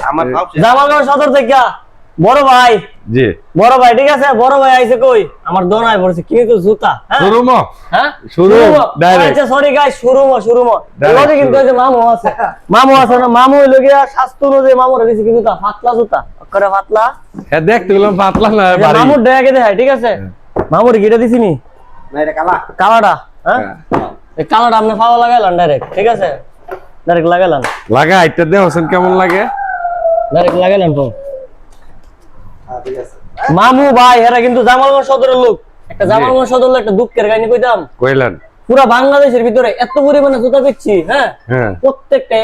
আমার জামালগঞ্জ সদর থেকে বড় ভাই। জি বড় ভাই, ঠিক আছে, বড় ভাই আইছে কই আমার দোনায় পড়ছে কি তো জুতা। হ্যাঁ শোরুম হ্যাঁ শোরুম ডাইরেক্ট। আচ্ছা সরি গাইস, শোরুম লগে কিন্তু ওই যে মামু আছে না, মামু হইলো গিয়া স্বাস্থ্য অনুযায়ী মামুর দিছে কি জুতা, পাতলা জুতা করে পাতলা। হ্যাঁ দেখতে গেলাম পাতলা না ভারী। মামুর দেখাকে দেখাই, ঠিক আছে, মামুর গিটা দিছিনি না, এটা কালা কালাটা। হ্যাঁ এই কালাটা আপনি পাওয়া লাগাইলাম ডাইরেক্ট, ঠিক আছে, ডাইরেক্ট লাগাইলাম। লাগা আইটা দে হোসেন কেমন লাগে, ডাইরেক্ট লাগাইলাম তো। ঠিক আছে। মামু ভাই এরা কিন্তু জামালগঞ্জ সদরের লোক। একটা জামালগঞ্জ সদরের একটা দুঃখের কাহিনী কইতাম। কইলেন পুরা বাংলাদেশের ভিতরে এত পরিমাণে জুতা বেচছি, হ্যাঁ হ্যাঁ প্রত্যেকটা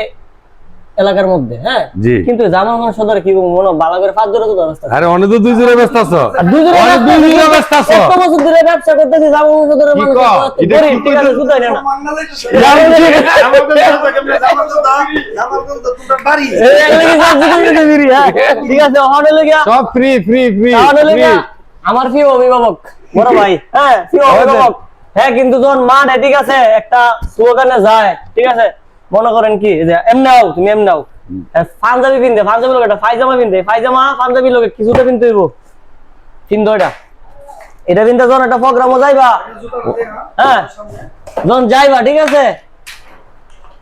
এলাকার মধ্যে, হ্যাঁ জি। কিন্তু জামালগঞ্জ সদরে কি মনে বালা করে 5 জোড়া জুতা ব্যস্ত। আরে অনেক তো 2 জোড়া ব্যস্ত আছো, আর 2 জোড়া অনেক 2 জোড়া ব্যস্ত আছো। কত বছর ধরে ব্যবসা করতেছি জামালগঞ্জ সদরের মানুষ এটা গরিব, ঠিক আছে, জুতা নেয় না। বাড়ি এই এগুলো কি সব জুতা নিতে দিবি, হ্যাঁ ঠিক আছে, ওখানে লাগা সব ফ্রি ফ্রি ফ্রি তাহলে লাগা আমার প্রিয় অভিভাবক বড় ভাই, হ্যাঁ প্রিয় অভিভাবক, হ্যাঁ কিন্তু যখন মাঠে, ঠিক আছে, একটা স্লোগানে যায়, ঠিক আছে, মনে করেন কি যে এমনাও তুমি এমনাও পাঞ্জাবি পিনতে, পাঞ্জাবি লোক একটা পায়জামা পিনতে, পায়জামা পাঞ্জাবি লোকে কিছুটা পিনতে হইব, পিনতো এটা পিনতে যখন একটা প্রোগ্রামও যাইবা, হ্যাঁ যখন যাইবা, ঠিক আছে,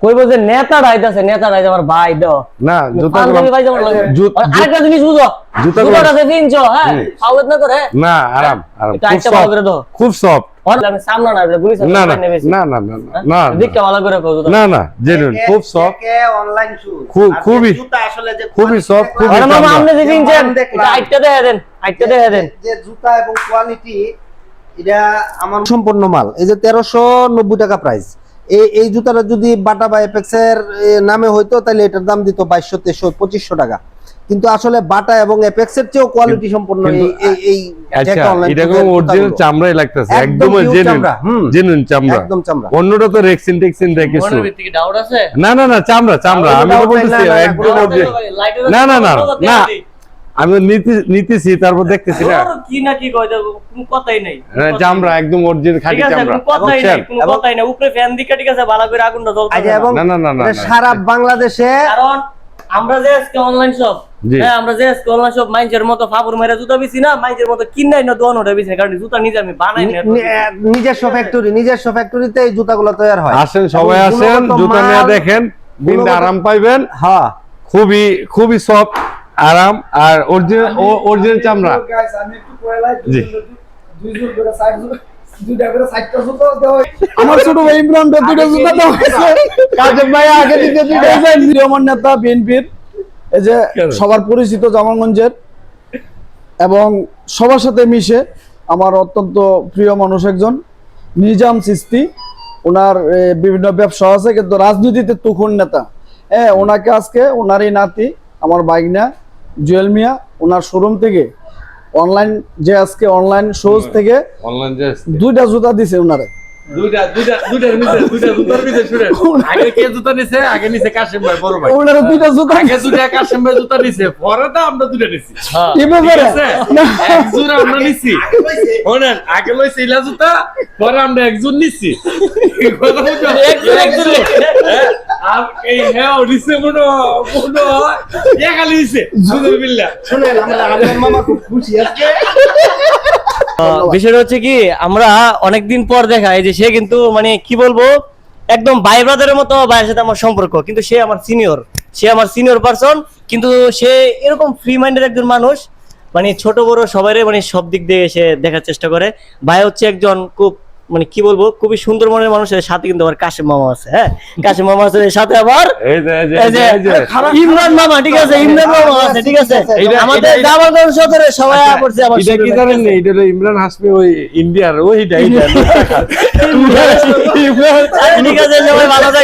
কইব যে নেতা রাইতাছে, নেতা রাইতে আমার ভাই দাও না জুতা পাঞ্জাবি পায়জামা লাগে। আরেকটা জিনিস বুঝো, জুতাটা যে পিনছো, হ্যাঁ ফাউল না করে, না আরাম আরাম এটা একটা ভালো করে দাও, খুব সফট। আমি সামনে না পুলিশ না না না না না দেখতে ভালো করে কও জুতা। না না জেনুইন খুব সফট, অনলাইন শুজ খুবই জুতা আসলে যে খুবই সফট, খুবই আরে মামা আপনি যে কিনছেন দেখলাম। এটা আইটটা দেখা দেন, আইটটা দেখা দেন। যে জুতা এবং কোয়ালিটি এটা আমার সম্পূর্ণ মাল। এই যে 1390 টাকা প্রাইস। এই জুতাটা যদি বাটা বা এপেক্স এর নামে হইতো তাহলে এটার দাম দিত 2200 2300 2500 টাকা, কিন্তু আসলে বাটা এবং এপেক্স এর চেয়েও কোয়ালিটি সম্পূর্ণ এই আচ্ছা এটা কোন অরিজিনাল চামড়াই লাগতেছে, একদম জেনুইন চামড়া, একদম চামড়া। অন্যটা তো রেক্সিন টেক্সিন দেখে কিছু মনের ভিতরে ডাউট আছে? না না না চামড়া চামড়া, আমি তো বলতেছি একদম অরিজিনাল। না না না না আমি নিতেছি তারপর দেখতেছি না কি না কি কয় দাও, কোনো কথাই নাই, চামড়া একদম অরিজিনাল খাঁটি ঠিক আছে, চামড়া, কোনো কথাই নাই, কোনো কথাই নাই, উপরে ফ্যান দিকে, ঠিক আছে, ভালো করে আগুনটা জ্বলছে। আচ্ছা, এবং না, না, না, না, এটা না। সারা বাংলাদেশে, কারণ আমরা যে আজকে অনলাইন শপ, জি। হ্যাঁ আমরা যে আজকে অনলাইন শপ মাইন্সের মতো ফাপুর মেরে জুতা বিছি না, মাইন্সের মতো কিনাই না দোয়ানোটা বিছি না, কারণ জুতা নিজে আমি বানাই না। নিজস্ব ফ্যাক্টরিতে এই জুতাগুলো তৈরি হয়। আসেন সবাই এবং আসেন, গুণগত জুতা মাল, নিয়ে দেখেন, বিন্দা আরাম পাইবেন, হ্যাঁ খুবই খুবই সফট আরাম আর অরিজিনাল চামড়া। আমি একটু কয়লাই জি। দুই জোর করে সাইড জোর দুইটা করে সাইডটা জুতো দেওয়া আমার ছোট ভাই ইমরান ভাই দুইটা জুতো দেওয়া হয়েছে। কাজের ভাই আগে দিতে দুইটা আমার নেতা বিএনপির, এই যে সবার পরিচিত জামালগঞ্জের, এবং সবার সাথে মিশে আমার অত্যন্ত প্রিয় মানুষ একজন নিজাম চিস্তি। ওনার বিভিন্ন ব্যবসা আছে, কিন্তু রাজনীতিতে তুখুন নেতা। ওনাকে আজকে ওনারই নাতি আমার বাইকনা জুয়েল মিয়া ওনার শোরুম থেকে অনলাইন যে আজকে অনলাইন শোজ থেকে অনলাইন যে দুইটা জুতা দিছে ওনারে। ওনারে দুইটা জুতা পরে তো আমরা দুইটা নিছি, কি ব্যাপারে? একজোড় আমরা নিছি, ওনার আগে লইছে ইলা জুতা, পরে আমরা একজন নিছি, আর এই হ্যাঁ নিছে মনো খালি নিছে সুবিল্লাহ। শুনেন, আমার মামা খুব খুশি আজকে। বিষয়টা হচ্ছে কি, আমরা অনেকদিন পর দেখা, এই যে সে কিন্তু মানে কি বলবো একদম ভাই ব্রাদারের মতো ভাইয়ের সাথে আমার সম্পর্ক, কিন্তু সে আমার সিনিয়র পারসন, কিন্তু সে এরকম ফ্রি মাইন্ডের একজন মানুষ, মানে ছোট বড় সবাই মানে সব দিক দিয়ে সে দেখার চেষ্টা করে। ভাই হচ্ছে একজন খুব মানে কি বলবো খুবই সুন্দর মনের মানুষের সাথে কিন্তু আবার কাশেম মামা আছে, হ্যাঁ কাশেম মামা আছে, সাথে আবার এই যে ইমরান মামা, ঠিক আছে, ইমরান মামা আছে, ঠিক আছে, আমাদের জামালগঞ্জ সদরে সবাই পড়ছে আমার। এটা কি জানেন না, এটা হলো ইমরান হাসমি, ওই ইন্ডিয়ার ওইটা ঠিক আছে, সবাই ভালো থাকবেন।